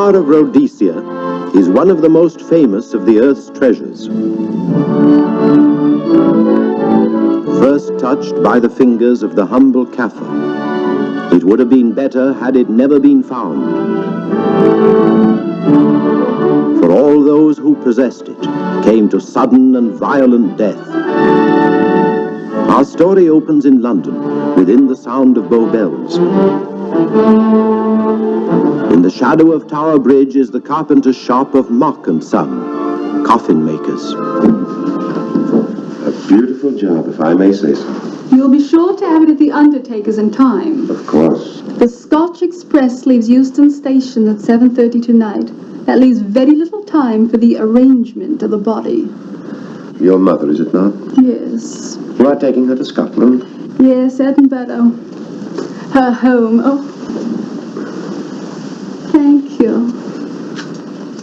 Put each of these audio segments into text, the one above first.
Star of Rhodesia is one of the most famous of the Earth's treasures. First touched by the fingers of the humble Kaffir, it would have been better had it never been found. For all those who possessed it came to sudden and violent death. Our story opens in London, within the sound of Bow Bells. In the shadow of Tower Bridge is the carpenter's shop of Mock & Son, coffin makers. A beautiful job, if I may say so. You'll be sure to have it at the undertaker's in time. Of course. The Scotch Express leaves Euston Station at 7:30 tonight. That leaves very little time for the arrangement of the body. Your mother, is it not? Yes. You are taking her to Scotland? Yes, Edinburgh. Her home. Oh. Thank you.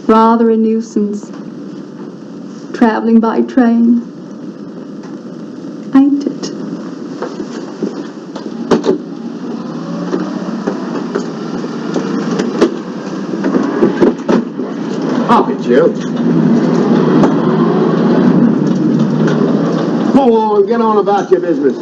Rather a nuisance. Traveling by train. Ain't it? I'll get you. Go on, get on about your business.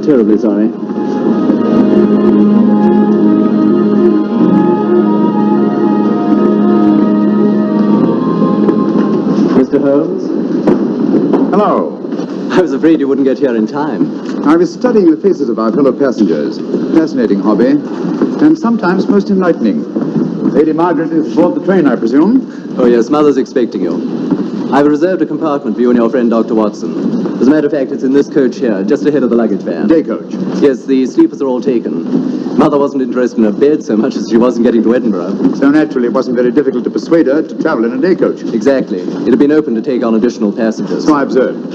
Terribly sorry. Mr. Holmes? Hello. I was afraid you wouldn't get here in time. I was studying the faces of our fellow passengers. Fascinating hobby, and sometimes most enlightening. Lady Margaret is aboard the train, I presume? Oh, yes, Mother's expecting you. I've reserved a compartment for you and your friend, Dr. Watson. As a matter of fact, it's in this coach here, just ahead of the luggage van. Day coach? Yes, the sleepers are all taken. Mother wasn't interested in a bed so much as she wasn't getting to Edinburgh. So naturally, it wasn't very difficult to persuade her to travel in a day coach. Exactly. It had been open to take on additional passengers. So I observed.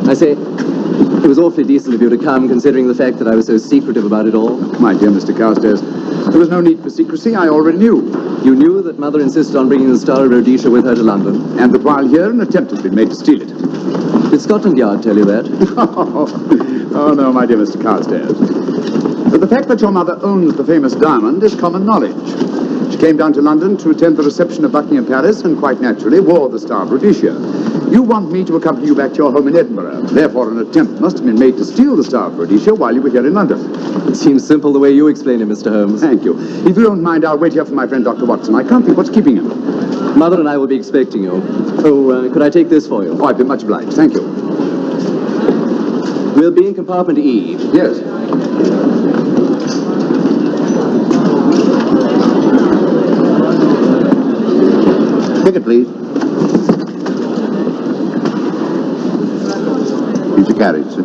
I say, it was awfully decent of you to come, considering the fact that I was so secretive about it all. My dear Mr. Carstairs, there was no need for secrecy. I already knew. You knew that Mother insisted on bringing the Star of Rhodesia with her to London? And that while here, an attempt has been made to steal it. Did Scotland Yard tell you that? Oh, no, my dear Mr. Carstairs. But the fact that your mother owns the famous diamond is common knowledge. She came down to London to attend the reception of Buckingham Palace and quite naturally wore the Star of Rhodesia. You want me to accompany you back to your home in Edinburgh. Therefore, an attempt must have been made to steal the Star of Rhodesia while you were here in London. It seems simple the way you explain it, Mr. Holmes. Thank you. If you don't mind, I'll wait here for my friend Dr. Watson. I can't think what's keeping him. Mother and I will be expecting you. Oh, could I take this for you? Oh, I'd be much obliged. Thank you. We'll be in compartment E. Yes. Ticket, please. Here's your carriage, sir.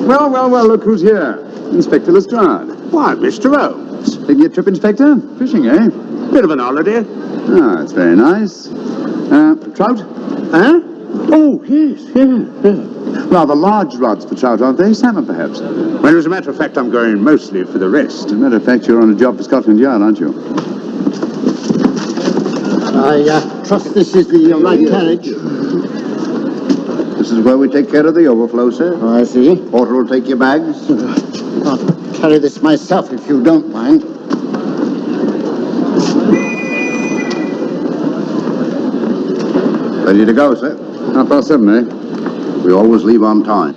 Well, look who's here. Inspector Lestrade. Why, Mr. Holmes. Taking a trip, Inspector? Fishing, eh? Bit of an holiday. Ah, that's very nice. Trout? Huh? Oh, yes, yeah. Rather large rods for trout, aren't they? Salmon, perhaps? Well, as a matter of fact, I'm going mostly for the rest. As a matter of fact, you're on a job for Scotland Yard, aren't you? I trust this is the right carriage. This is where we take care of the overflow, sir. Oh, I see. Porter will take your bags. I'll carry this myself if you don't mind. Ready to go, sir? 7:30, eh? We always leave on time.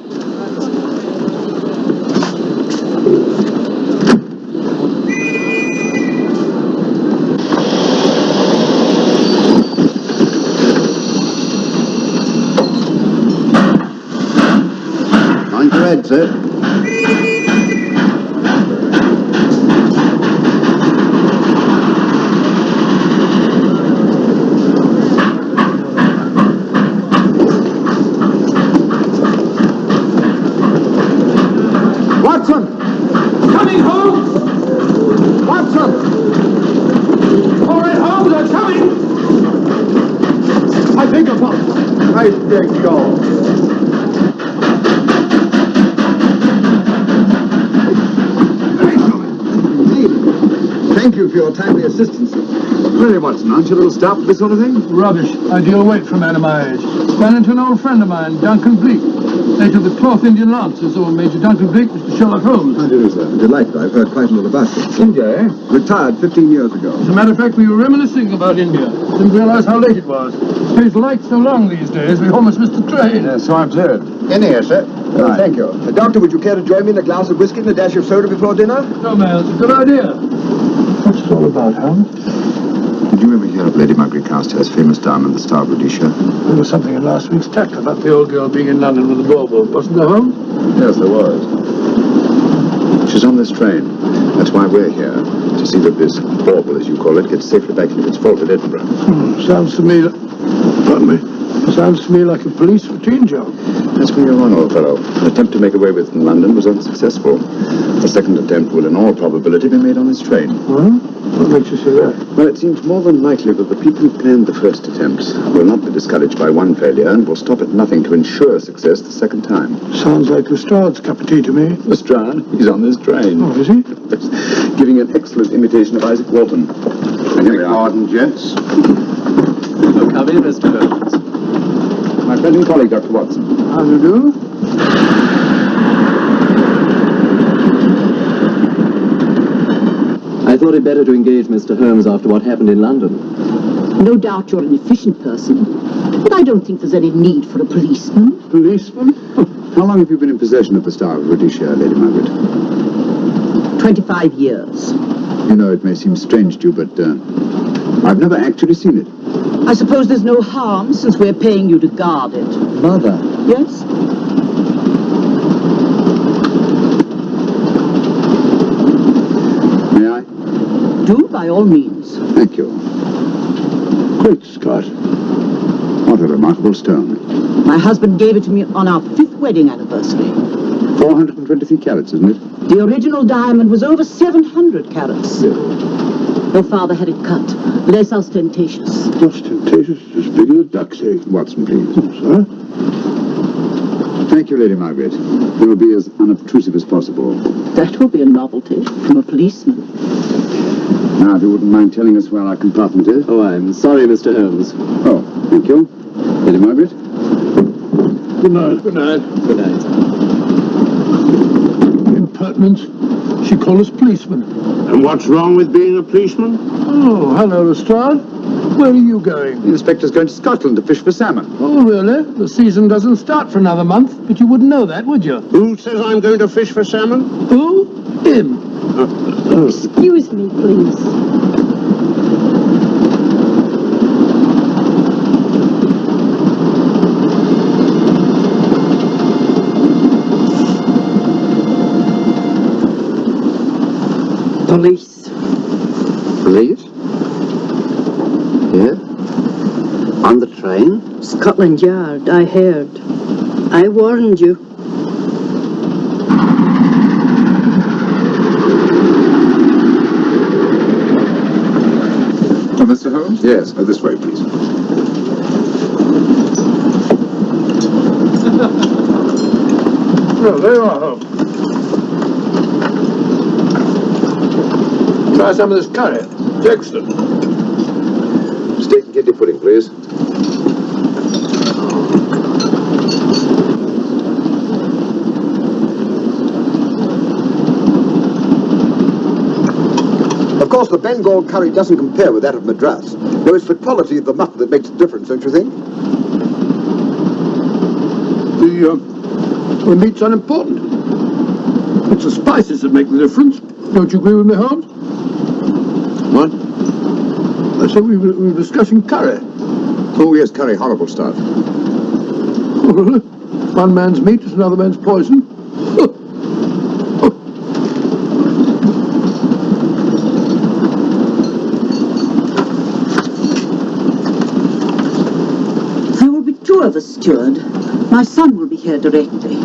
Mind your head, sir. deck golf. Thank you for your timely assistance. Really, Watson, aren't you a little stout for this sort of thing? Rubbish. Ideal weight for a man of my age. Ran into an old friend of mine, Duncan Bleak. Late of the 12th Indian Lancers, or Major Duncan Bleak, Mr. Sherlock Holmes. How do you do, sir? Delighted. I've heard quite a lot about you. India, eh? Retired 15 years ago. As a matter of fact, we were reminiscing about India. Didn't realize how late it was. Stays light so long these days, we almost missed the train. Yes, so I've heard. In here, sir. Right. Thank you. Doctor, would you care to join me in a glass of whiskey and a dash of soda before dinner? No, man, it's a good idea. What's it all about, Holmes? Did you ever hear of Lady Margaret Carstairs' famous diamond, the Star of Rhodesia? There was something in last week's text about the old girl being in London with a bauble, wasn't there, Holmes? Yes, there was. She's on this train. That's why we're here, to see that this bauble, as you call it, gets safely back into its vault at Edinburgh. Sounds to me... Pardon me? Sounds to me like a police routine job. That's where you're wrong, old fellow. An attempt to make away with in London was unsuccessful. The second attempt will, in all probability, be made on this train. Huh? What makes you say that? Well, it seems more than likely that the people who planned the first attempt will not be discouraged by one failure and will stop at nothing to ensure success the second time. Sounds like Lestrade's cup of tea to me. Lestrade, he's on this train. Oh, is he? Giving an excellent imitation of Isaac Walton. And here we are. Pardon, gents. Oh, come in, Mr. Holmes. My friend and colleague, Dr. Watson. How do you do? I thought it better to engage Mr. Holmes after what happened in London. No doubt you're an efficient person, but I don't think there's any need for a policeman. Policeman? How long have you been in possession of the Star of Rhodesia, Lady Margaret? 25 years. You know, it may seem strange to you, but I've never actually seen it. I suppose there's no harm since we're paying you to guard it. Mother. Yes? May I? Do, by all means. Thank you. Great Scott. What a remarkable stone. My husband gave it to me on our 5th wedding anniversary. 423 carats, isn't it? The original diamond was over 700 carats. Your father had it cut, less ostentatious. Ostentatious, as big as a duck's egg. Watson, please. Sir? Thank you, Lady Margaret. We will be as unobtrusive as possible. That will be a novelty from a policeman. Now, if you wouldn't mind telling us where our compartment is. Oh, I'm sorry, Mr. Holmes. Oh, thank you. Lady Margaret? Good night. Good night. Good night. Impertinence. She called us policemen. And what's wrong with being a policeman? Oh, hello, Lestrade. Where are you going? The inspector's going to Scotland to fish for salmon. Oh, really? The season doesn't start for another month, but you wouldn't know that, would you? Who says I'm going to fish for salmon? Who? Him. Excuse me, please. Police. Police? Here? On the train? Scotland Yard, I heard. I warned you. Mr. Holmes? Yes, this way, please. Well, there you are, Holmes. Try some of this curry. It's excellent. Steak and kidney pudding, please. Of course, the Bengal curry doesn't compare with that of Madras. Though it's the quality of the mutton that makes the difference, don't you think? The meat's unimportant. It's the spices that make the difference. Don't you agree with me, Holmes? What? I said we were discussing curry. Oh, yes, curry, horrible stuff. Oh, really? One man's meat is another man's poison. There will be 2 of us, steward. My son will be here directly.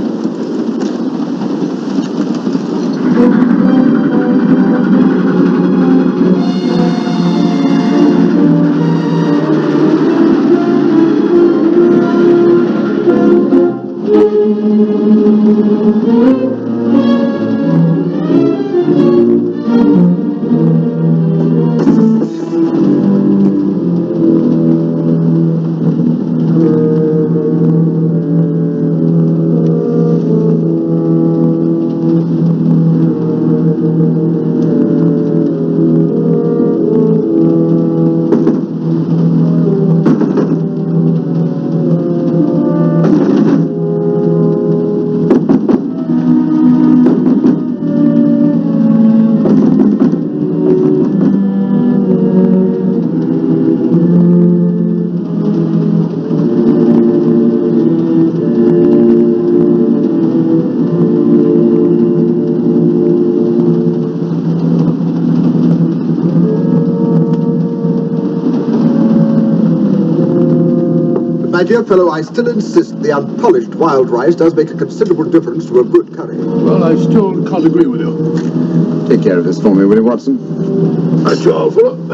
my dear fellow, I still insist the unpolished wild rice does make a considerable difference to a good curry. Well, I still can't agree with you. Take care of this for me, will you, Watson? That's your fault.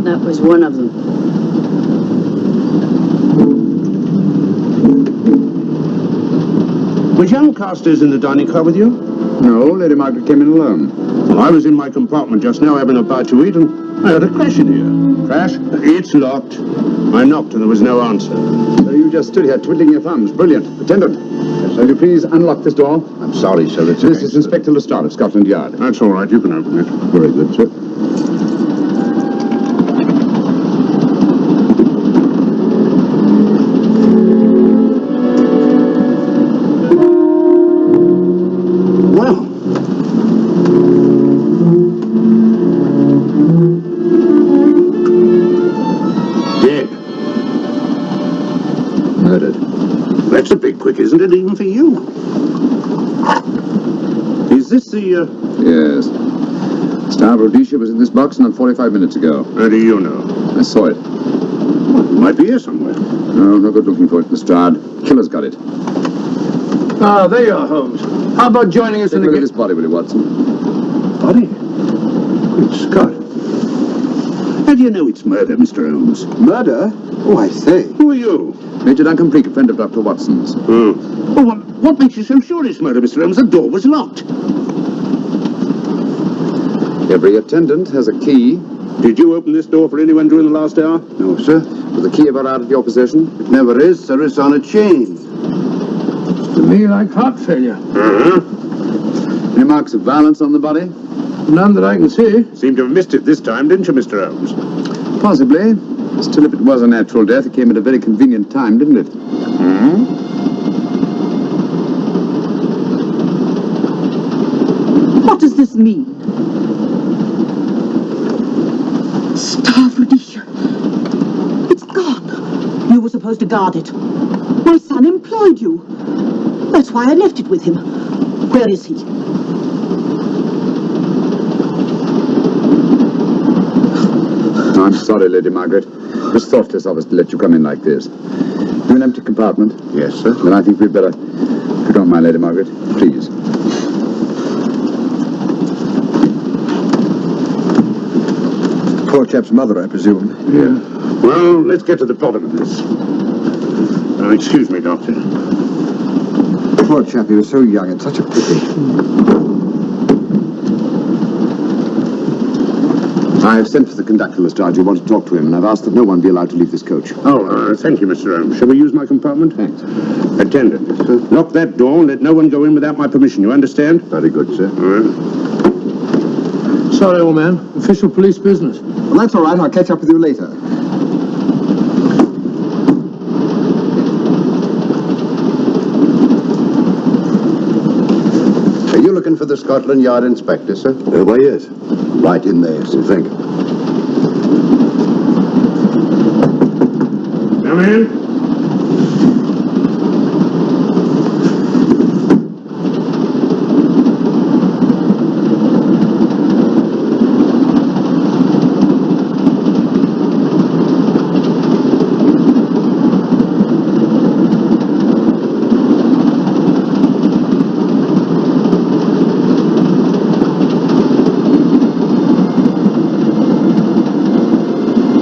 That was one of them. Was young Carstairs in the dining car with you? No, Lady Margaret came in alone. Well, I was in my compartment just now having a bite to eat, and I heard a crash in here. Crash? It's locked. I knocked and there was no answer. So you just stood here twiddling your thumbs. Brilliant. Attendant, will you please unlock this door? I'm sorry, sir. This is Inspector Lestrade of Scotland Yard. That's all right. You can open it. Very good, sir. Well, dead. Murdered. That's a bit quick, isn't it, even for you? Is this the, Yes. Star Rhodesia was in this box not 45 minutes ago. How do you know? I saw it. Well, it might be here somewhere. No good looking for it, Lestrade. Killer's got it. Ah, there you are, Holmes. How about joining us Take in a the... look at this body, will you, Watson? Body? Good Scott. How do you know it's murder, Mr. Holmes? Murder? Oh, I say. Who are you? Major Duncan Bleak, a friend of Dr. Watson's. Oh, well, what makes you so sure it's murder, Mr. Holmes? The door was locked. Every attendant has a key. Did you open this door for anyone during the last hour? No, sir. Was the key ever out of your possession? It never is, sir. It's on a chain. To me, like heart failure. Any marks of violence on the body? None that I can see. Seemed to have missed it this time, didn't you, Mr. Holmes? Possibly. Still, if it was a natural death, it came at a very convenient time, didn't it? What does this mean? Star Rhodesia. It's gone. You were supposed to guard it. My son employed you. That's why I left it with him. Where is he? I'm sorry, Lady Margaret. It was thoughtless of us to let you come in like this. You an empty compartment? Yes, sir. Then I think we'd better... If you don't mind, Lady Margaret, please. Poor chap's mother, I presume. Yeah. Well, let's get to the bottom of this. Excuse me, Doctor. Poor chap, he was so young. It's such a pity. I've sent for the conductor, Lestrade. You want to talk to him, and I've asked that no one be allowed to leave this coach. Oh, thank you, Mr. Holmes. Shall we use my compartment? Thanks. Attendant, lock that door and let no one go in without my permission. You understand? Very good, sir. All right. Sorry, old man. Official police business. Well, that's all right. I'll catch up with you later. Are you looking for the Scotland Yard inspector, sir? Why, yes. Right in there, sir. Thank you. Come in.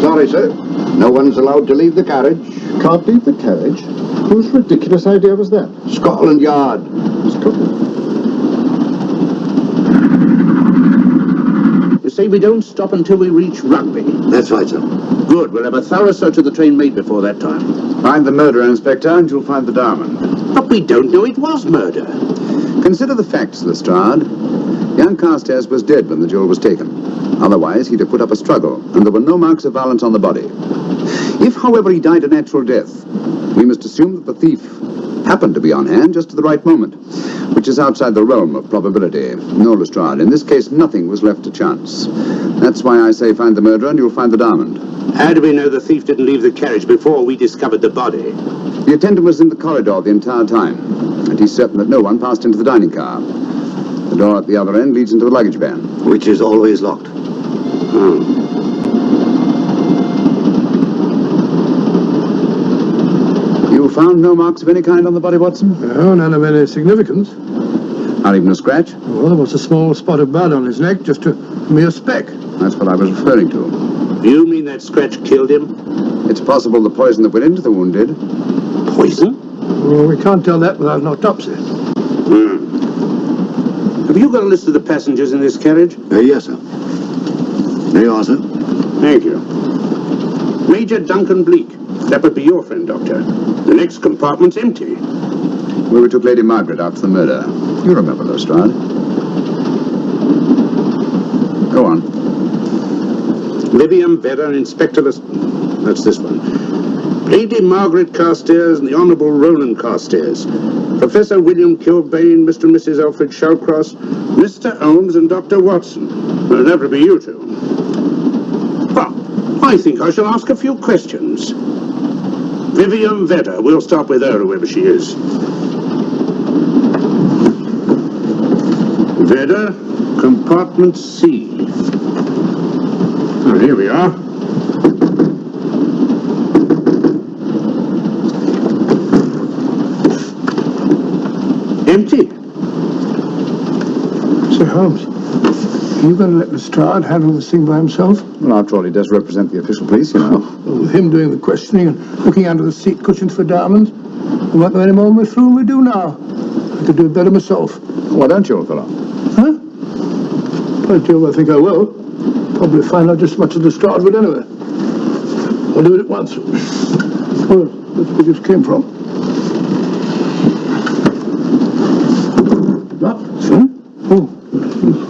Sorry, sir. No one's allowed to leave the carriage. Can't leave the carriage? Whose ridiculous idea was that? Scotland Yard. You say we don't stop until we reach Rugby. That's right, sir. Good. We'll have a thorough search of the train made before that time. Find the murderer, Inspector, and you'll find the diamond. But we don't know it was murder. Consider the facts, Lestrade. Young Carstairs was dead when the jewel was taken. Otherwise, he'd have put up a struggle, and there were no marks of violence on the body. If, however, he died a natural death, we must assume that the thief happened to be on hand just at the right moment, which is outside the realm of probability. No, Lestrade, in this case, nothing was left to chance. That's why I say find the murderer and you'll find the diamond. How do we know the thief didn't leave the carriage before we discovered the body? The attendant was in the corridor the entire time, and he's certain that no one passed into the dining car. The door at the other end leads into the luggage van. Which is always locked. found no marks of any kind on the body, Watson? No, none of any significance. Not even a scratch? Well, there was a small spot of blood on his neck, just a mere speck. That's what I was referring to. You mean that scratch killed him? It's possible the poison that went into the wound did. Poison? Well, we can't tell that without an autopsy. Have you got a list of the passengers in this carriage? Yes, sir. There you are, sir. Thank you. Major Duncan Bleak. That would be your friend, Doctor. The next compartment's empty. Where we took Lady Margaret out for the murder. You remember, Lestrade. Go on. Vivian Vedder, Inspector That's this one. Lady Margaret Carstairs and the Honourable Roland Carstairs. Professor William Kilbane, Mr. and Mrs. Alfred Shawcross, Mr. Holmes and Dr. Watson. Well, that would be you two. Well, I think I shall ask a few questions. Vivian Vedder. We'll start with her, whoever she is. Vedder, compartment C. Oh, here we are. Empty. Sir Holmes, are you going to let Lestrade handle this thing by himself? Well, after all, he does represent the official police, you know. Well, with him doing the questioning and looking under the seat cushions for diamonds, we won't know any more when we're through than we do now. I could do it better myself. Why don't you, old fellow? Huh? By Jove, I think I will. Probably find out just as much as Lestrade would anyway. I'll do it at once. Well, that's where we just came from. Oh,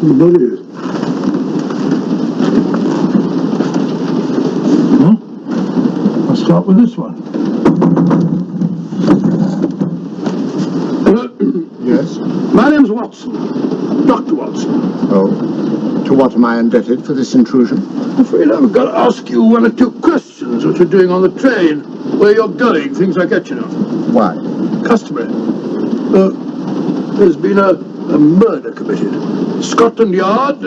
the body is. Huh? I'll start with this one. Yes? My name's Watson. Dr. Watson. Oh. To what am I indebted for this intrusion? I'm afraid I've got to ask you one or two questions. What you're doing on the train, where you're going, things like that, you know. Why? Customary. There's been a murder committed. Scotland Yard,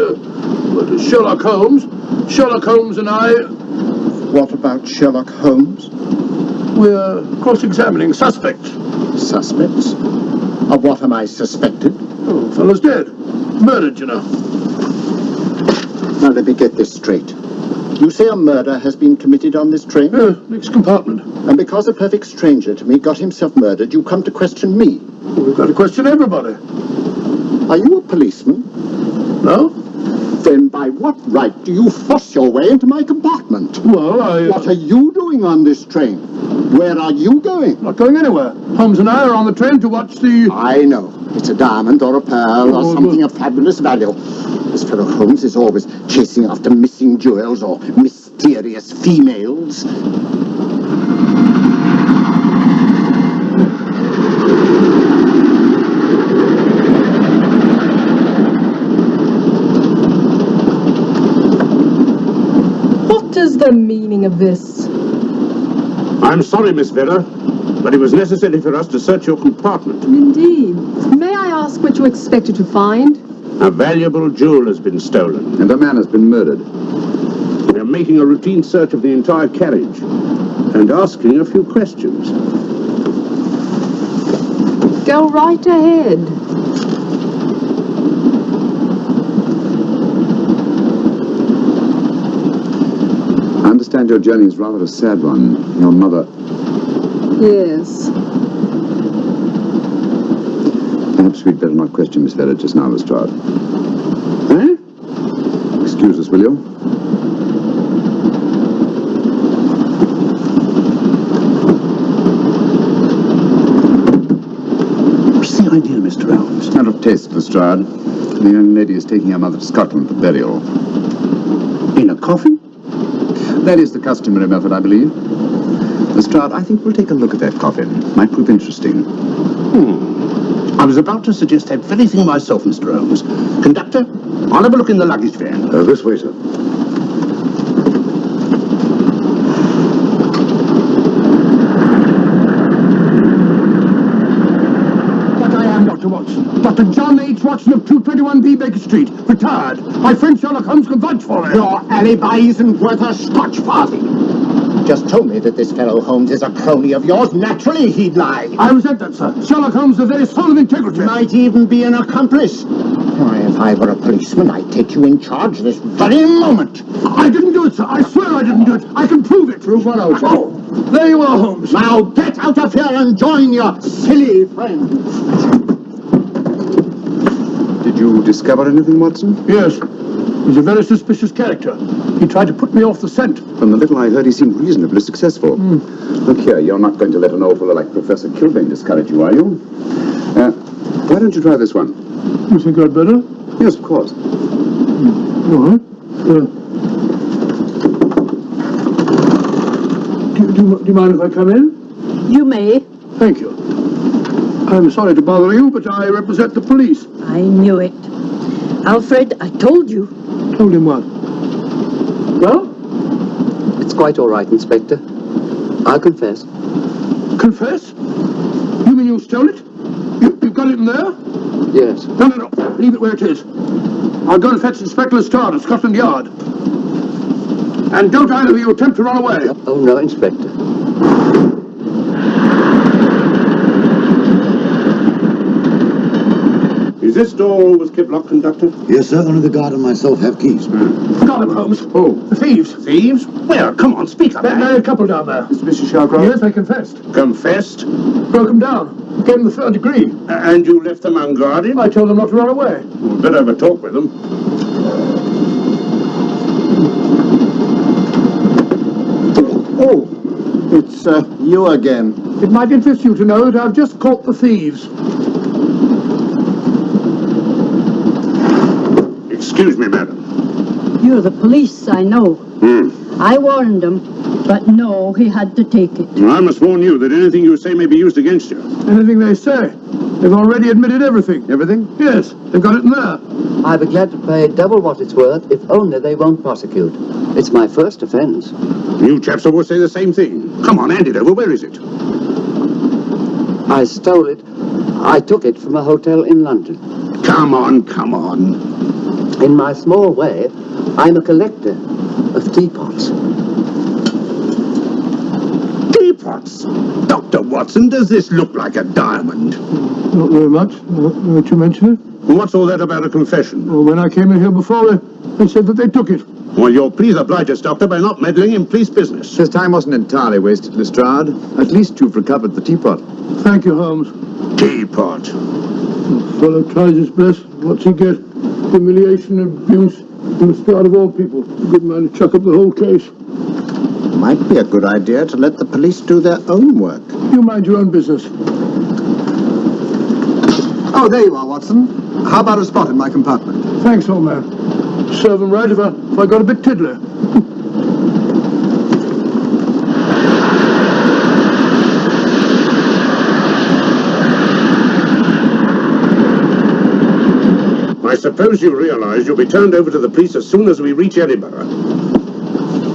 Sherlock Holmes. Sherlock Holmes and I... What about Sherlock Holmes? We're cross-examining suspects. Suspects? Of what am I suspected? Oh, the fellow's dead. Murdered, you know. Now let me get this straight. You say a murder has been committed on this train? Next compartment. And because a perfect stranger to me got himself murdered, you come to question me? Well, we've got to question everybody. Are you a policeman? No? Then by what right do you force your way into my compartment? Well, What are you doing on this train? Where are you going? Not going anywhere. Holmes and I are on the train to watch the... I know. It's a diamond or a pearl or something of fabulous value. This fellow Holmes is always chasing after missing jewels or mysterious females. What is the meaning of this? I'm sorry, Miss Vedder, but it was necessary for us to search your compartment. Indeed. May I ask what you expected to find? A valuable jewel has been stolen. And a man has been murdered. We are making a routine search of the entire carriage and asking a few questions. Go right ahead. I understand your journey is rather a sad one. Your mother... Yes. Perhaps we'd better not question Miss Vedder just now, Lestrade. Eh? Excuse us, will you? What's the idea, Mr. Holmes? Out of taste, Lestrade. The young lady is taking her mother to Scotland for burial. In a coffin? That is the customary method, I believe. Lestrade, I think we'll take a look at that coffin. Might prove interesting. I was about to suggest that very thing myself, Mr. Holmes. Conductor, I'll have a look in the luggage van. This way, sir. But I am Dr. Watson. Dr. John H. Watson of 221B Baker Street. Retired. My friend Sherlock Holmes can vouch for it. Your alibi isn't worth a Scotch party. just told me that this fellow Holmes is a crony of yours. Naturally, he'd lie. I resent that, sir. Sherlock Holmes is the very soul of integrity. Might even be an accomplice. Why, if I were a policeman, I'd take you in charge this very moment. I didn't do it, sir. I swear I didn't do it. I can prove it. Prove what out? Oh, there you are, Holmes. Now get out of here and join your silly friends. Did you discover anything, Watson? Yes. He's a very suspicious character. He tried to put me off the scent. From the little I heard, he seemed reasonably successful. Look here, you're not going to let an old fellow like Professor Kilbane discourage you, are you? Why don't you try this one? You think I'd better? Yes, of course. All right. Do you mind if I come in? You may. Thank you. I'm sorry to bother you, but I represent the police. I knew it. Alfred, I told you. Told him what? Well? It's quite all right, Inspector. I'll confess. Confess? You mean you stole it? You've got it in there? Yes. No. Leave it where it is. I'll go and fetch Inspector Lestrade at Scotland Yard. And don't either of you attempt to run away. Oh, no, Inspector. Is this door always kept locked, Conductor? Yes, sir. Only the guard and myself have keys. Got them, Holmes. Oh. The thieves. Thieves? Where? Come on, speak up. There's a couple down there. Mr. Shawcross? Yes, they confessed. Confessed? Broke them down. Gave them the third degree. And you left them unguarded? I told them not to run away. We'd better have a talk with them. Oh, it's you again. It might interest you to know that I've just caught the thieves. Excuse me, madam. You're the police, I know. I warned him, but no, he had to take it. I must warn you that anything you say may be used against you. Anything they say. They've already admitted everything. Everything? Yes, they've got it in there. I'd be glad to pay double what it's worth if only they won't prosecute. It's my first offence. You chaps always say the same thing. Come on, hand it over. Where is it? I stole it. I took it from a hotel in London. Come on. In my small way, I'm a collector of teapots. Teapots? Dr. Watson, does this look like a diamond? Not very much, now that you mention it. What's all that about a confession? Well, when I came in here before, they said that they took it. Well, you'll please oblige us, Doctor, by not meddling in police business. His time wasn't entirely wasted, Lestrade. At least you've recovered the teapot. Thank you, Holmes. Teapot. The fellow tries his best. What's he get? Humiliation, abuse, and the start of all people. A good man to chuck up the whole case. Might be a good idea to let the police do their own work. You mind your own business. Oh, there you are, Watson. How about a spot in my compartment? Thanks, old man. Serve them right if I got a bit tiddler. I suppose you realize you'll be turned over to the police as soon as we reach Edinburgh.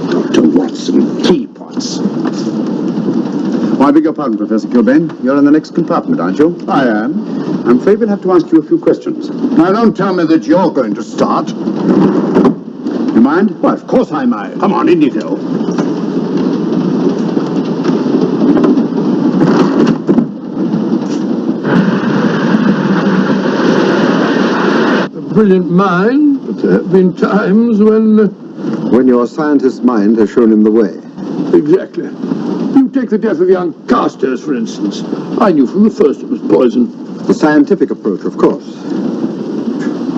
Dr. Watson, teapots. Oh, I beg your pardon, Professor Kilbane. You're in the next compartment, aren't you? I am. I'm afraid we'll have to ask you a few questions. Now, don't tell me that you're going to start. You mind? Well, of course I mind. Come on, in you go. Brilliant mind, but there have been times when... When your scientist's mind has shown him the way. Exactly. You take the death of young Carstairs, for instance. I knew from the first it was poison. The scientific approach, of course.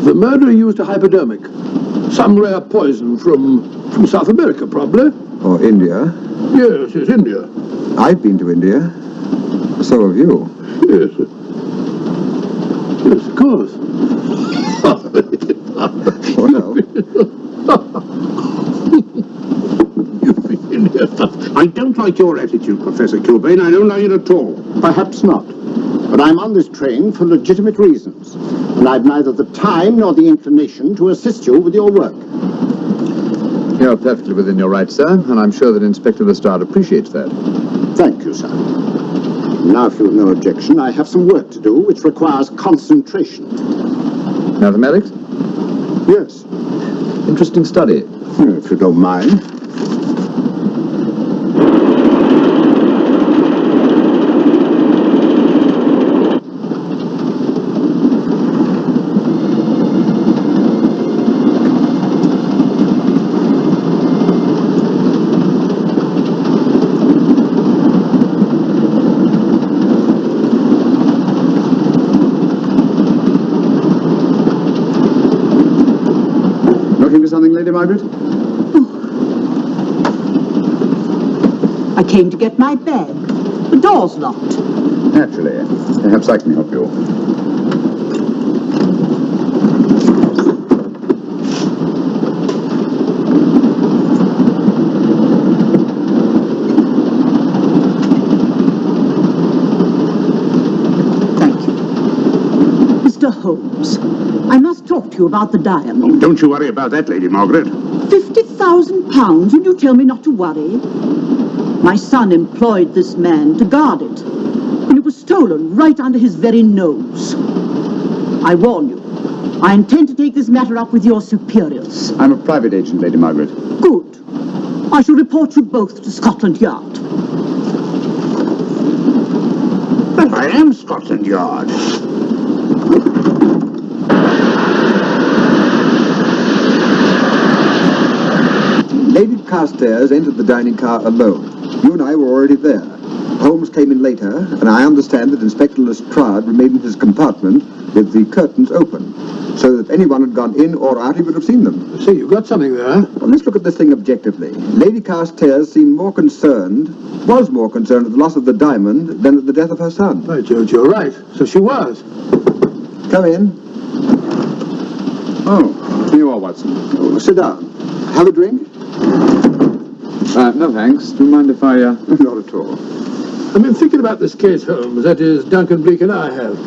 The murderer used a hypodermic. Some rare poison from South America, probably. Or India. Yes, India. I've been to India. So have you. Yes. Yes, of course. Well... I don't like your attitude, Professor Kilbane. I don't like it at all. Perhaps not. But I'm on this train for legitimate reasons. And I've neither the time nor the inclination to assist you with your work. You're perfectly within your rights, sir, and I'm sure that Inspector Lestrade appreciates that. Thank you, sir. Now, if you've no objection, I have some work to do which requires concentration. Mathematics? Yes. Interesting study. If you don't mind. Looking for something, Lady Margaret? I came to get my bag. The door's locked. Naturally. Perhaps I can help you. Holmes, I must talk to you about the diamond. Oh, don't you worry about that, Lady Margaret. £50,000 and you tell me not to worry? My son employed this man to guard it, and it was stolen right under his very nose. I warn you, I intend to take this matter up with your superiors. I'm a private agent, Lady Margaret. Good. I shall report you both to Scotland Yard. But I am Scotland Yard. Lady Carstairs entered the dining car alone. You and I were already there. Holmes came in later, and I understand that Inspector Lestrade remained in his compartment with the curtains open, so that if anyone had gone in or out, he would have seen them. See, you've got something there. Well, let's look at this thing objectively. Lady Carstairs seemed was more concerned at the loss of the diamond than at the death of her son. By George, you're right. So she was. Come in. Oh, here you are, Watson. Oh, sit down. Have a drink? No, thanks. Do you mind if I, Not at all. I've been thinking about this case, Holmes. That is, Duncan Bleak and I have.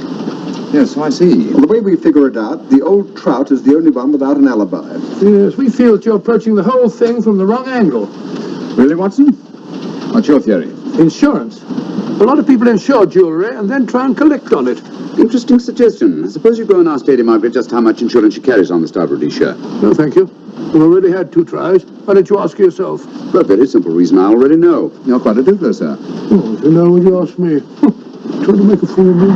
Yes, so I see. Well, the way we figure it out, the old trout is the only one without an alibi. Yes, we feel that you're approaching the whole thing from the wrong angle. Really, Watson? What's your theory? Insurance. A lot of people insure jewellery and then try and collect on it. Interesting suggestion. Suppose you go and ask Lady Margaret just how much insurance she carries on the Stavridisha. No, thank you. We've already had 2 tries. Why don't you ask her yourself? For a very simple reason I already know. You're quite a doodler, sir. Oh, you know, when you ask me. Trying to make a fool of me.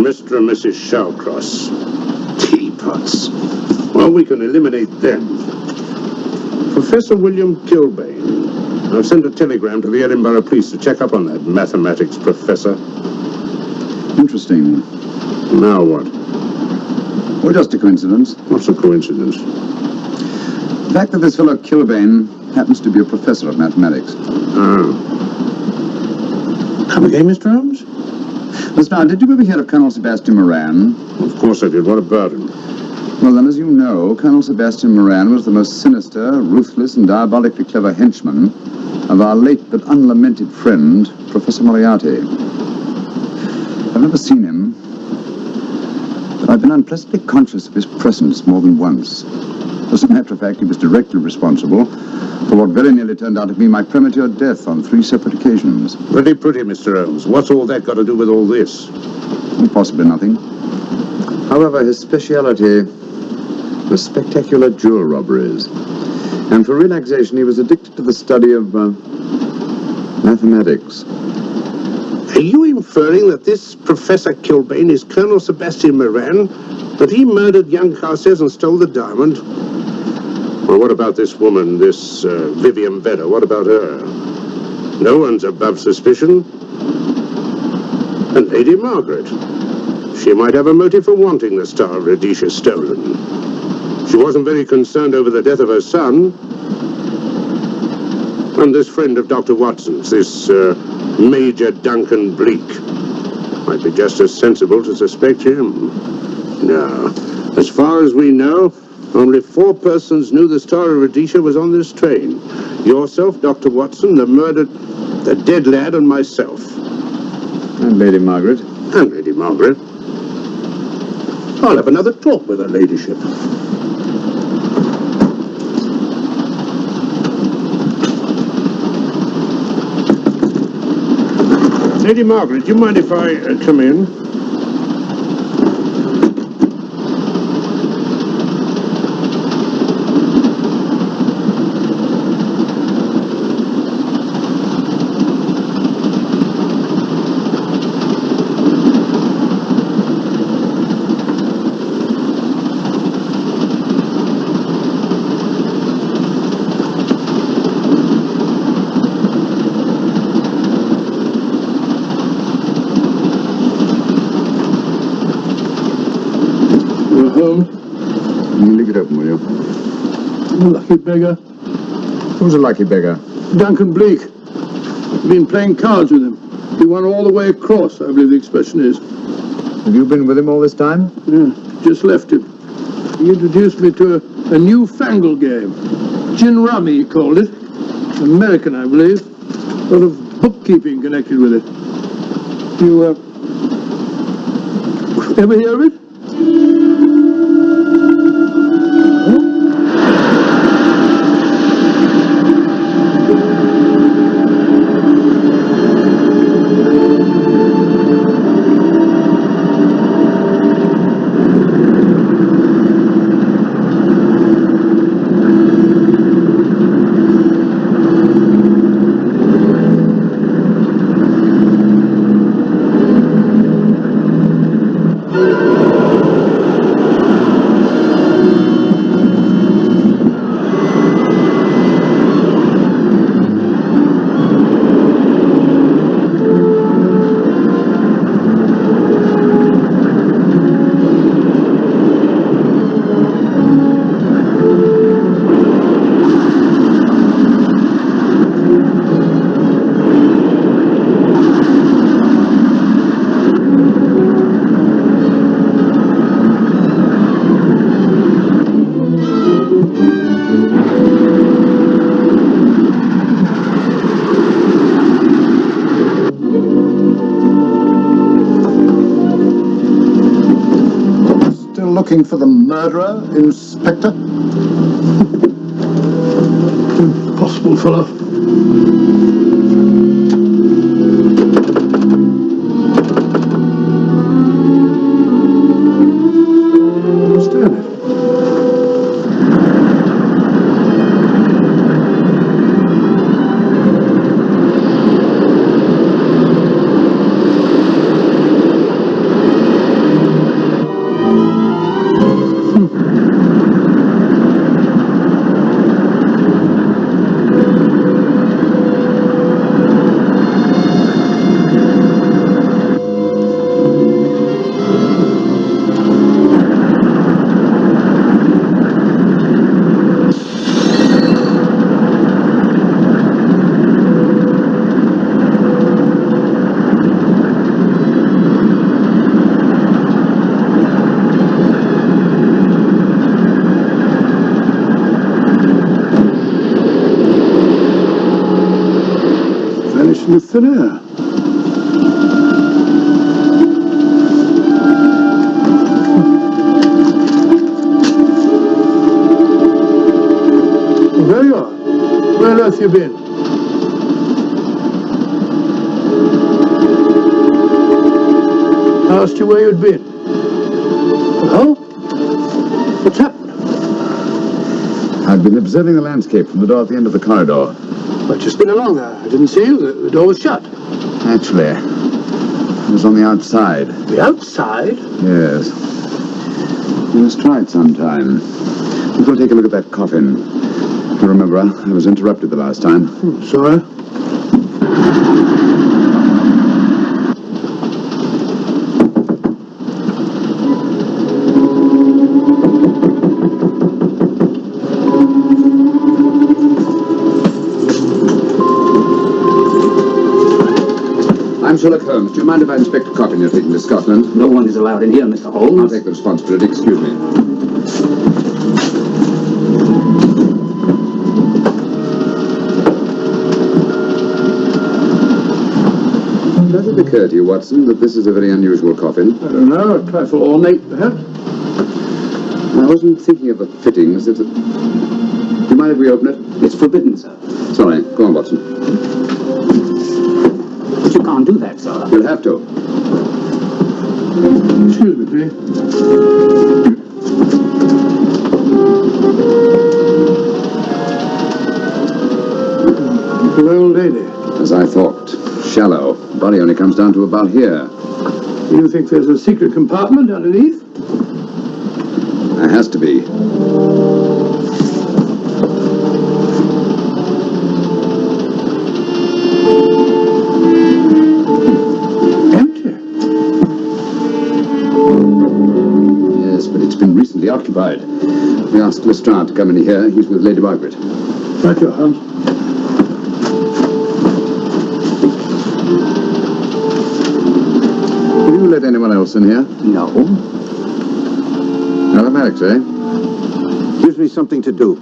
Mr. and Mrs. Shawcross. Teapots. Well, we can eliminate them. Professor William Kilbane. I've sent a telegram to the Edinburgh police to check up on that mathematics professor. Interesting. Now what? Or just a coincidence. What's a coincidence? The fact that this fellow Kilbane happens to be a professor of mathematics. Ah. Come again, Mr. Holmes? Now, did you ever hear of Colonel Sebastian Moran? Of course I did. What about him? Well, then, as you know, Colonel Sebastian Moran was the most sinister, ruthless, and diabolically clever henchman of our late but unlamented friend, Professor Moriarty. I've never seen him, but I've been unpleasantly conscious of his presence more than once. As a matter of fact, he was directly responsible for what very nearly turned out to be my premature death on 3 separate occasions. Pretty, Mr. Holmes. What's all that got to do with all this? Possibly nothing. However, his speciality was spectacular jewel robberies. And for relaxation, he was addicted to the study of mathematics. Are you inferring that this Professor Kilbane is Colonel Sebastian Moran? That he murdered young Carstairs and stole the diamond? Well, what about this woman, this Vivian Vedder? What about her? No one's above suspicion. And Lady Margaret. She might have a motive for wanting the Star of Rhodesia stolen. She wasn't very concerned over the death of her son. And this friend of Dr. Watson's, this Major Duncan Bleak, might be just as sensible to suspect him. No. As far as we know, only 4 persons knew the Star of Rhodesia was on this train. Yourself, Dr. Watson, the dead lad, and myself. And Lady Margaret. And Lady Margaret. I'll have another talk with her ladyship. Lady Margaret, do you mind if I come in? Holmes. Leave it open, will you? Lucky beggar. Who's a lucky beggar? Duncan Bleak. Been playing cards with him. He won all the way across, I believe the expression is. Have you been with him all this time? Yeah, just left him. He introduced me to a newfangled game. Gin rummy, he called it. American, I believe. A lot of bookkeeping connected with it. You, ever hear of it? Looking for the murderer, Inspector? Impossible fellow. Understand it. In the thin air. Well, there you are. Where on earth you been? I asked you where you'd been. Hello? What's happened? I've been observing the landscape from the door at the end of the corridor. I've just been along there. I didn't see you. The door was shut. Actually, it was on the outside. The outside? Yes. You must try it sometime. We'll go take a look at that coffin. You remember, I was interrupted the last time. Sorry. I'm Sherlock Holmes. Do you mind if I inspect a coffin you're taking to Scotland? No one is allowed in here, Mr. Holmes. I'll take the responsibility. Excuse me. Does it occur to you, Watson, that this is a very unusual coffin? I don't know. A trifle ornate, perhaps. I wasn't thinking of the fittings. Do you mind if we open it? It's forbidden, sir. Sorry. Go on, Watson. But you can't do that, sir. You'll have to. Excuse me, please. Little old lady. As I thought. Shallow. Body only comes down to about here. You think there's a secret compartment underneath? There has to be. It's been recently occupied. We asked Lestrade to come in here. He's with Lady Margaret. Right, your Holmes. Have you let anyone else in here? No. Automatics, eh? Gives me something to do.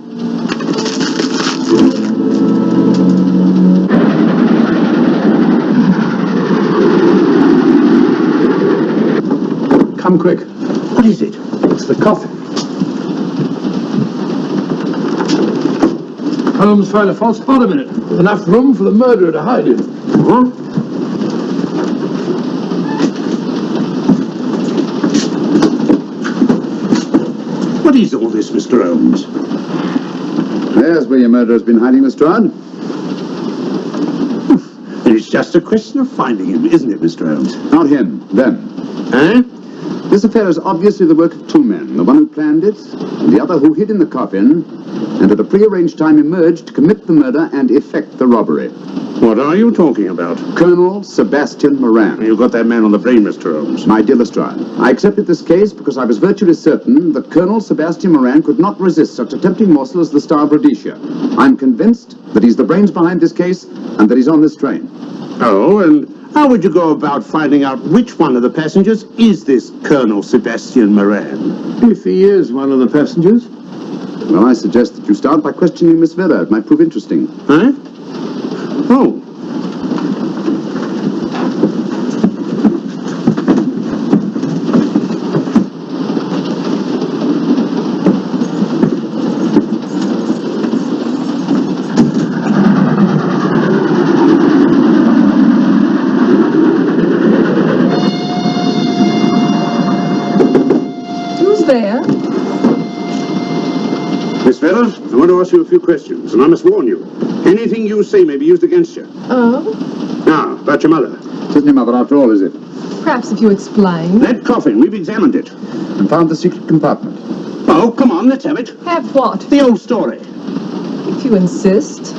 Come quick. What is it? It's the coffin. Holmes found a false bottom in it, with enough room for the murderer to hide in. Huh? What is all this, Mr. Holmes? There's where your murderer's been hiding, Lestrade. It's just a question of finding him, isn't it, Mr. Holmes? Not him, them. Eh? This affair is obviously the work of two men, the one who planned it, and the other who hid in the coffin, and at a prearranged time emerged to commit the murder and effect the robbery. What are you talking about? Colonel Sebastian Moran. You got that man on the brain, Mr. Holmes. My dear Lestrade, I accepted this case because I was virtually certain that Colonel Sebastian Moran could not resist such a tempting morsel as the Star of Rhodesia. I'm convinced that he's the brains behind this case and that he's on this train. Oh, and how would you go about finding out which one of the passengers is this Colonel Sebastian Moran? If he is one of the passengers. Well, I suggest that you start by questioning Miss Vera. It might prove interesting. Huh? Oh. There. Miss Vera, I want to ask you a few questions, and I must warn you. Anything you say may be used against you. Oh? Now, about your mother. It isn't your mother after all, is it? Perhaps if you explain. That coffin, we've examined it. And found the secret compartment. Oh, come on, let's have it. Have what? The old story. If you insist.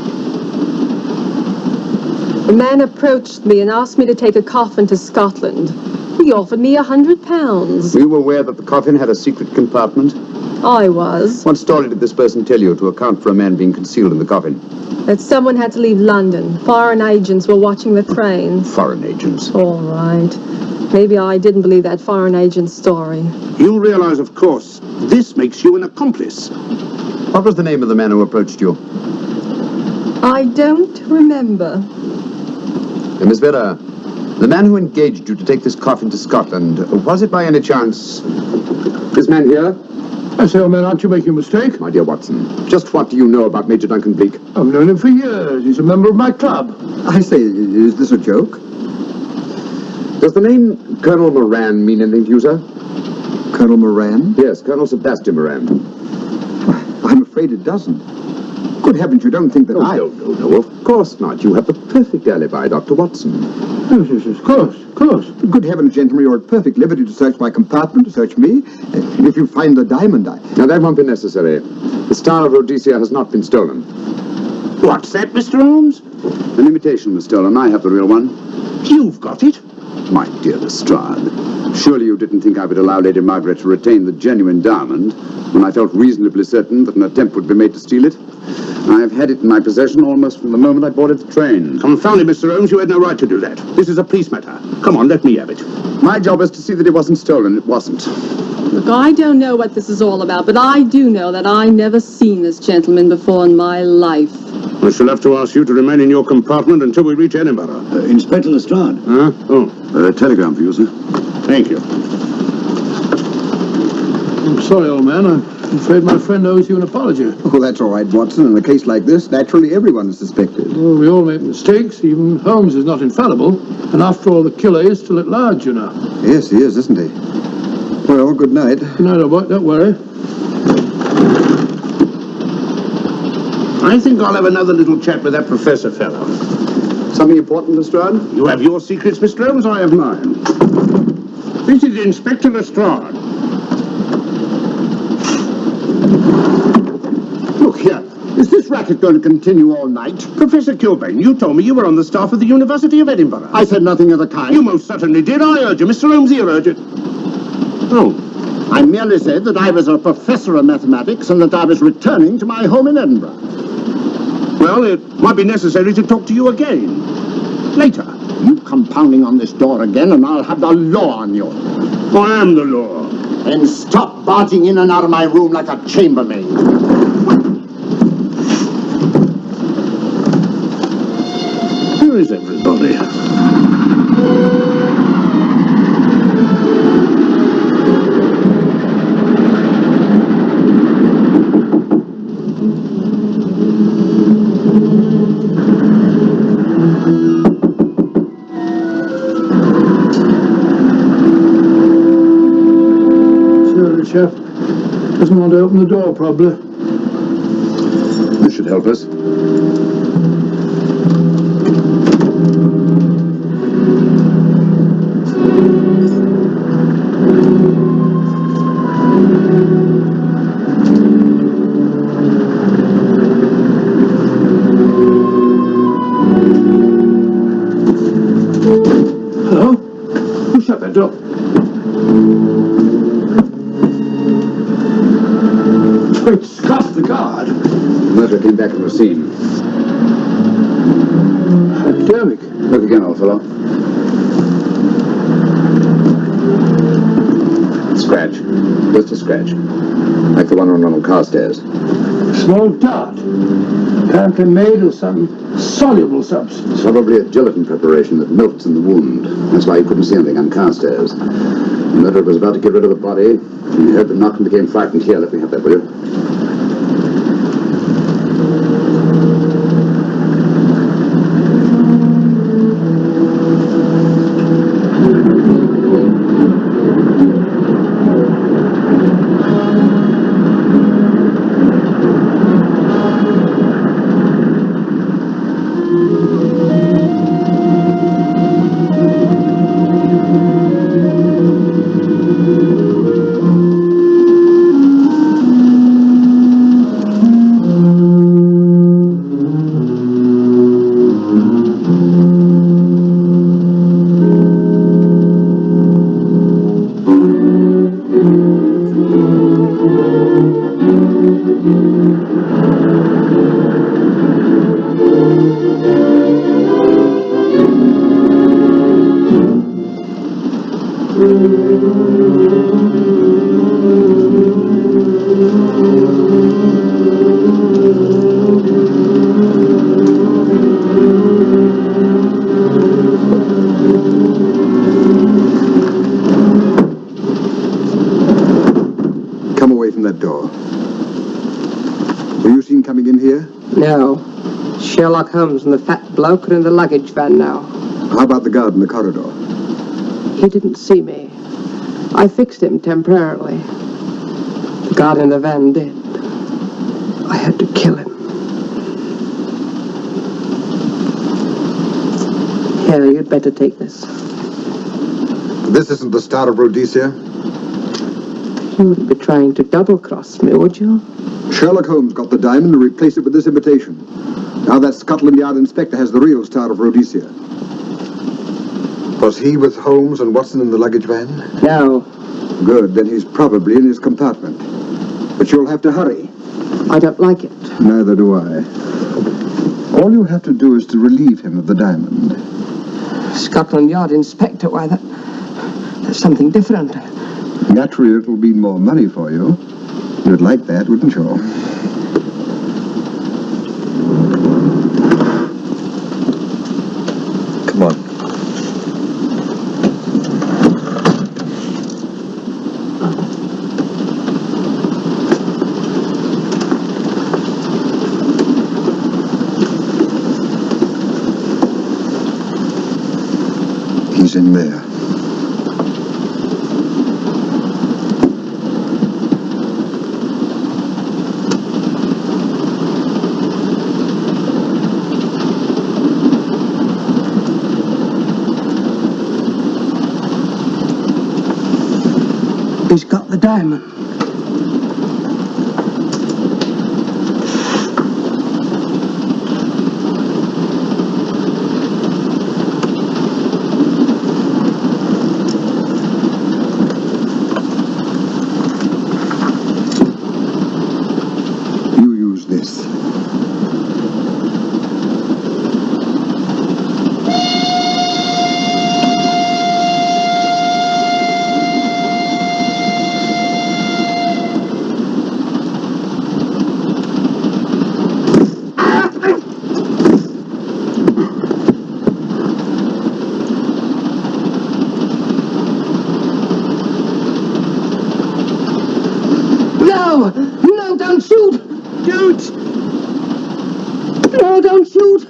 A man approached me and asked me to take a coffin to Scotland. He offered me £100. Were you aware that the coffin had a secret compartment? I was. What story did this person tell you to account for a man being concealed in the coffin? That someone had to leave London. Foreign agents were watching the trains. Foreign agents. All right. Maybe I didn't believe that foreign agent story. You realize, of course, this makes you an accomplice. What was the name of the man who approached you? I don't remember. Miss Vera, the man who engaged you to take this coffin to Scotland, was it by any chance this man here? I say, old man, aren't you making a mistake? My dear Watson, just what do you know about Major Duncan Bleak? I've known him for years. He's a member of my club. I say, is this a joke? Does the name Colonel Moran mean anything to you, sir? Colonel Moran? Yes, Colonel Sebastian Moran. I'm afraid it doesn't. Good heavens, you don't think that No, of course not. You have the perfect alibi, Dr. Watson. Yes, of course, of course. Good heavens, gentlemen, you're at perfect liberty to search my compartment, to search me. If you find the diamond, Now, that won't be necessary. The Star of Rhodesia has not been stolen. What's that, Mr. Holmes? An imitation was stolen. I have the real one. You've got it. My dear Lestrade, surely you didn't think I would allow Lady Margaret to retain the genuine diamond when I felt reasonably certain that an attempt would be made to steal it? I've had it in my possession almost from the moment I boarded the train. Confound it, Mr. Holmes, you had no right to do that. This is a police matter. Come on, let me have it. My job is to see that it wasn't stolen. It wasn't. Look, I don't know what this is all about, but I do know that I never seen this gentleman before in my life. I shall have to ask you to remain in your compartment until we reach Edinburgh. Inspector Lestrade. Huh? Oh. Telegram for you, sir. Thank you. I'm sorry, old man. I'm afraid my friend owes you an apology. Oh, that's all right, Watson. In a case like this, naturally everyone is suspected. Well, we all make mistakes. Even Holmes is not infallible. And after all, the killer is still at large, you know. Yes, he is, isn't he? Well, good night. Good night, old boy. Don't worry. I think I'll have another little chat with that professor fellow. Something important, Lestrade? You have your secrets, Mr. Holmes, I have mine. This is Inspector Lestrade. Look here. Is this racket going to continue all night? Professor Kilbane, you told me you were on the staff of the University of Edinburgh. I said nothing of the kind. You most certainly did. I urge you. Mr. Holmes here urged it. Oh, I merely said that I was a professor of mathematics and that I was returning to my home in Edinburgh. Well, it might be necessary to talk to you again. Later. You come pounding on this door again and I'll have the law on you. I am the law. Then stop barging in and out of my room like a chambermaid. Where is everybody? Chef doesn't want to open the door, probably. This should help us. Hello? Who shut that door? Great Scott, the guard! The murderer came back from the scene. Academic. Look again, old fellow. Scratch. Just a scratch. Like the one on Ronald Carstairs. Small dot. Apparently made of some soluble substance. Probably a gelatin preparation that melts in the wound. That's why you couldn't see anything on Carstairs. The murderer was about to get rid of the body. He heard the knock and became frightened. Here, let me have that, will you? Come away from that door. Were you seen coming in here? No. Sherlock Holmes and the fat bloke are in the luggage van now. How about the guard in the corridor? He didn't see me. I fixed him temporarily. The guard in the van did. I had to kill him. Here, you'd better take this. This isn't the Star of Rhodesia? You wouldn't be trying to double-cross me, would you? Sherlock Holmes got the diamond and replaced it with this imitation. Now that Scotland Yard inspector has the real Star of Rhodesia. Was he with Holmes and Watson in the luggage van? No. Good, then he's probably in his compartment. But you'll have to hurry. I don't like it. Neither do I. All you have to do is to relieve him of the diamond. Scotland Yard inspector, why, that's something different. Naturally, it'll mean more money for you. You'd like that, wouldn't you? Come on. He's in there. He's got the diamond. No! No, don't shoot! Don't! No, don't shoot!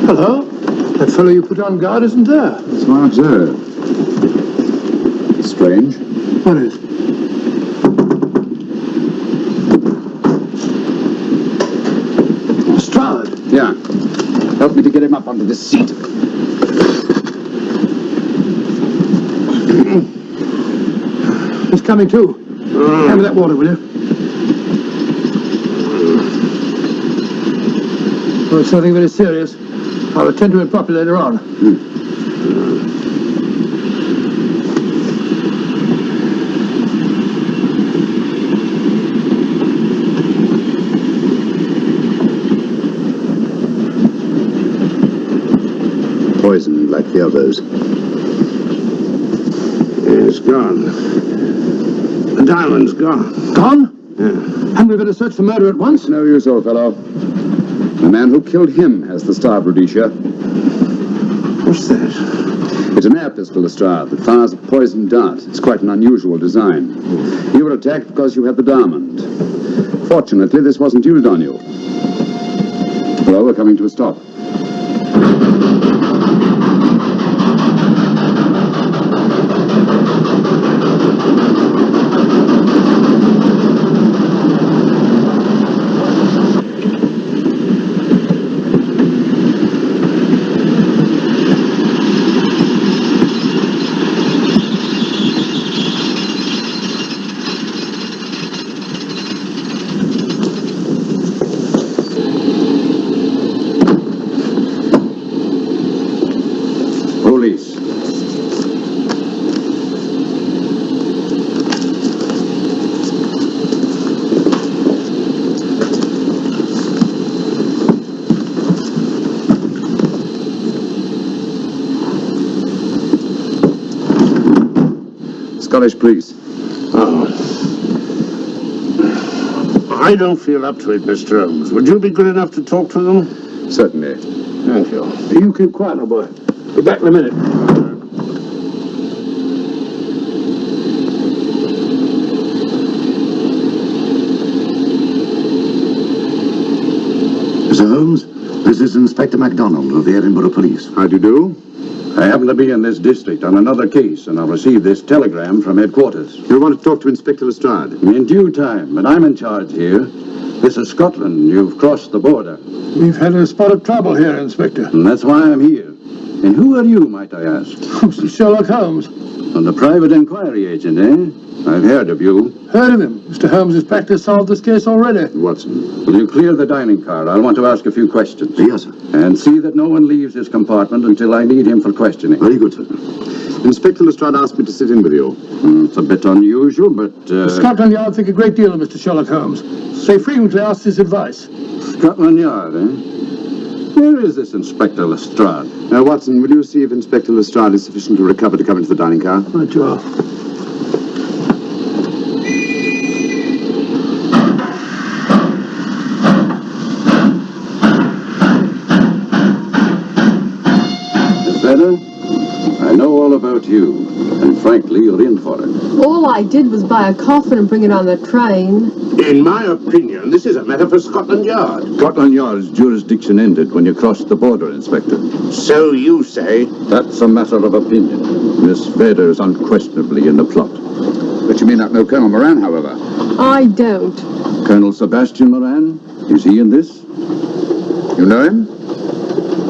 Hello? That fellow you put on guard isn't there. So I observe. It's strange. What is? Lestrade. Yeah. Help me to get him up onto this seat. He's coming too. Hand me that water, will you? Oh, it's nothing very serious. I'll attend to it properly later on. Poisoned like the others. It's gone. The diamond's gone. Gone? Yeah. Hadn't we better search the murderer at once? No use, old fellow. The man who killed him has the star of Rhodesia. What's that? It's an air pistol, Lestrade, that fires a poisoned dart. It's quite an unusual design. You were attacked because you had the diamond. Fortunately, this wasn't used on you. Well, we're coming to a stop. Police. Scottish police. Oh. I don't feel up to it, Mr. Holmes. Would you be good enough to talk to them? Certainly. Thank you. You keep quiet, my boy. Be back in a minute. Mr. Holmes, this is Inspector MacDonald of the Edinburgh Police. How do you do? I happen to be in this district on another case, and I'll receive this telegram from headquarters. You want to talk to Inspector Lestrade? In due time, but I'm in charge here. This is Scotland. You've crossed the border. We've had a spot of trouble here, Inspector. And that's why I'm here. And who are you, might I ask? Mr. Sherlock Holmes. And the private inquiry agent, eh? I've heard of you. Heard of him. Mr. Holmes' practice solved this case already. Watson. Will you clear the dining car? I'll want to ask a few questions. Yes, sir. And see that no one leaves his compartment until I need him for questioning. Very good, sir. Inspector Lestrade asked me to sit in with you. It's a bit unusual, but... Scotland Yard think a great deal of Mr. Sherlock Holmes. They frequently ask his advice. Scotland Yard, eh? Where is this Inspector Lestrade? Now, Watson, will you see if Inspector Lestrade is sufficient to recover to come into the dining car? Right, you are. Better? I know all about you, and frankly, you're in for it. All I did was buy a coffin and bring it on the train. In my opinion, this is a matter for Scotland Yard. Scotland Yard's jurisdiction ended when you crossed the border, Inspector. So you say. That's a matter of opinion. Miss Vader is unquestionably in the plot. But you may not know Colonel Moran, however. I don't. Colonel Sebastian Moran? Is he in this? You know him?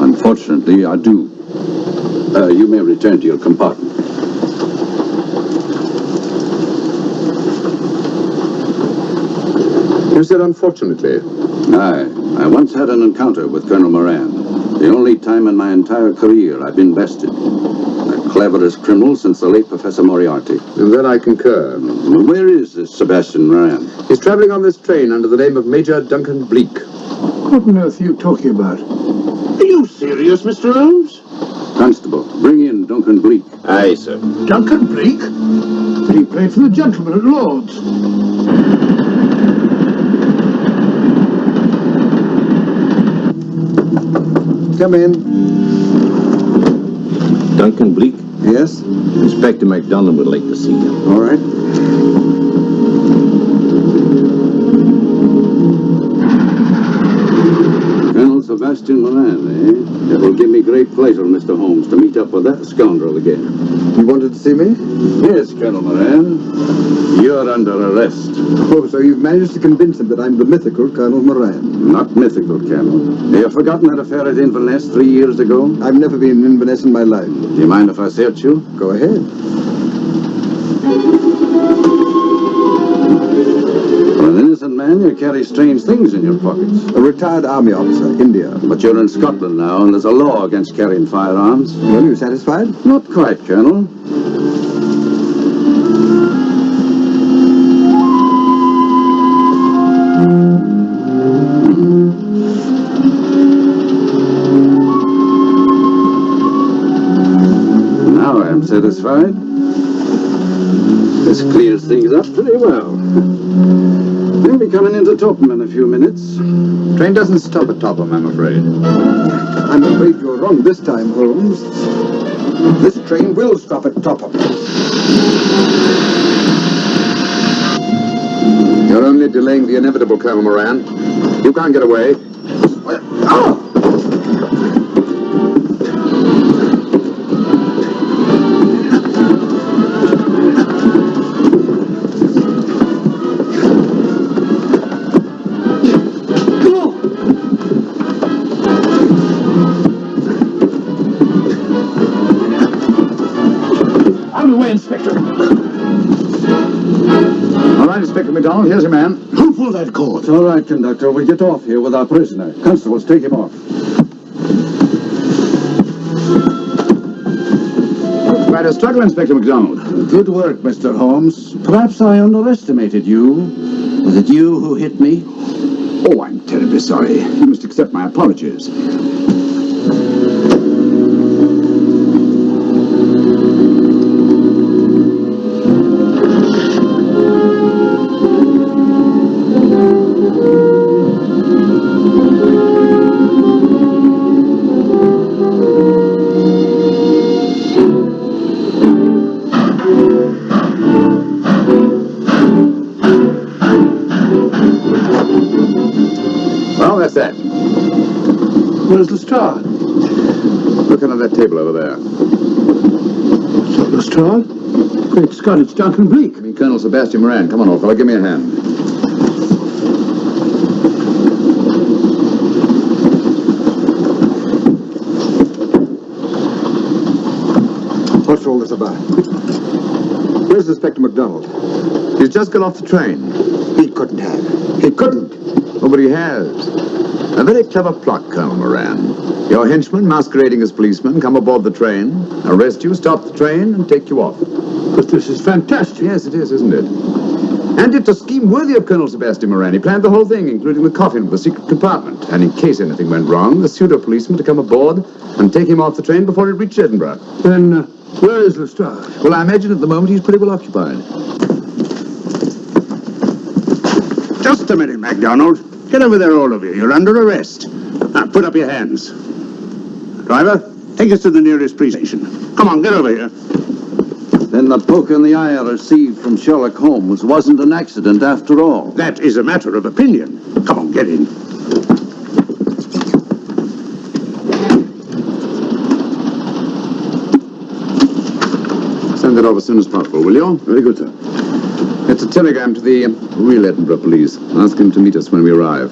Unfortunately, I do. You may return to your compartment. You said unfortunately. I once had an encounter with Colonel Moran. The only time in my entire career I've been bested. The cleverest criminal since the late Professor Moriarty. In that I concur. Where is this Sebastian Moran? He's traveling on this train under the name of Major Duncan Bleak. What on earth are you talking about? Are you serious, Mr. Holmes? Constable, bring in Duncan Bleak. Aye, sir. Duncan Bleak? He played for the gentleman at Lord's. Come in. Duncan Bleak? Yes? Inspector MacDonald would like to see you. All right. Colonel Sebastian Moran, eh? It will give me great pleasure, Mr. Holmes, to meet up with that scoundrel again. You wanted to see me? Yes, Colonel Moran. You're under arrest. Oh, so you've managed to convince him that I'm the mythical Colonel Moran. Not mythical, Colonel. Have you forgotten that affair at Inverness 3 years ago? I've never been in Inverness in my life. Do you mind if I search you? Go ahead. For an innocent man, you carry strange things in your pockets. A retired army officer, India. But you're in Scotland now, and there's a law against carrying firearms. Well, you satisfied? Not quite, Colonel. Now I'm satisfied. This clears things up pretty well. They'll be coming into Topham in a few minutes. Train doesn't stop at Topham, I'm afraid. I'm afraid you're wrong this time, Holmes. This train will stop at Topham. You're only delaying the inevitable, Colonel Moran. You can't get away. Oh! Inspector MacDonald, here's your man. Who pulled that cord? It's all right, conductor. We'll get off here with our prisoner. Constables, take him off. Quite a struggle, Inspector MacDonald. Good work, Mr. Holmes. Perhaps I underestimated you. Was it you who hit me? Oh, I'm terribly sorry. You must accept my apologies. Where's Lestrade? Look under that table over there. So Lestrade? Great Scott, it's Duncan Bleak. I mean, Colonel Sebastian Moran. Come on, old fellow, give me a hand. What's all this about? Where's Inspector MacDonald? He's just got off the train. He couldn't have. He couldn't. Oh, but he has. A very clever plot, Colonel Moran. Your henchmen, masquerading as policemen, come aboard the train, arrest you, stop the train, and take you off. But this is fantastic. Yes, it is, isn't it? And it's a scheme worthy of Colonel Sebastian Moran. He planned the whole thing, including the coffin with the secret compartment. And in case anything went wrong, the pseudo-policeman to come aboard and take him off the train before it reached Edinburgh. Then, where is Lestrade? Well, I imagine at the moment he's pretty well occupied. Just a minute, MacDonald. Get over there, all of you. You're under arrest. Now, put up your hands. Driver, take us to the nearest police station. Come on, get over here. Then the poke in the eye I received from Sherlock Holmes wasn't an accident after all. That is a matter of opinion. Come on, get in. Send it off as soon as possible, will you? Very good, sir. It's a telegram to the real Edinburgh police. Ask him to meet us when we arrive.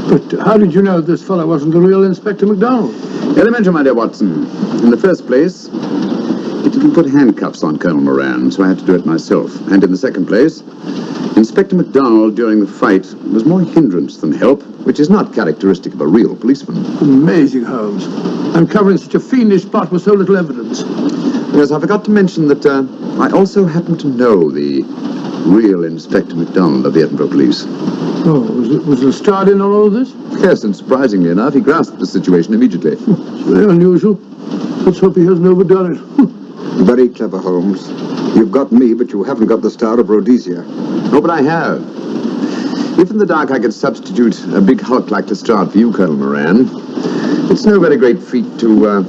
But how did you know this fellow wasn't the real Inspector MacDonald? Elementary, my dear Watson. In the first place, he didn't put handcuffs on Colonel Moran, so I had to do it myself. And in the second place, Inspector MacDonald, during the fight, was more hindrance than help, which is not characteristic of a real policeman. Amazing, Holmes. Uncovering such a fiendish plot with so little evidence. Yes, I forgot to mention that I also happen to know the real Inspector MacDonald of the Edinburgh Police. Oh, was Lestrade in on all of this? Yes, and surprisingly enough, he grasped the situation immediately. It's very unusual. Let's hope he hasn't overdone it. Very clever, Holmes. You've got me, but you haven't got the Star of Rhodesia. Oh, but I have. If in the dark I could substitute a big hulk like Lestrade for you, Colonel Moran, it's no very great feat to,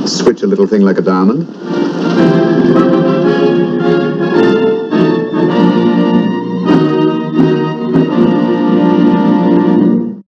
switch a little thing like a diamond.